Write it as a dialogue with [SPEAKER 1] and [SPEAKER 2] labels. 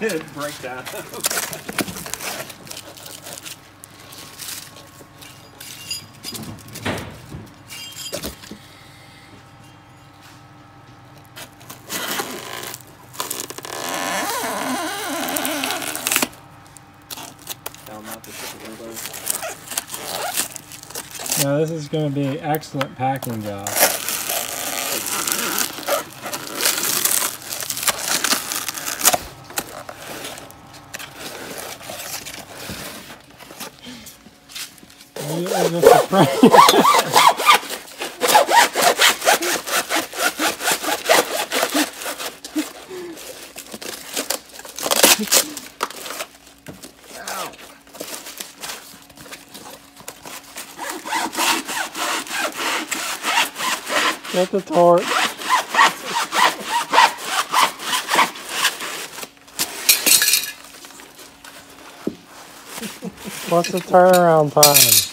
[SPEAKER 1] It'd break down.
[SPEAKER 2] Now this is going to be an excellent packing job. You are just afraid. Get the torch. What's the turnaround time?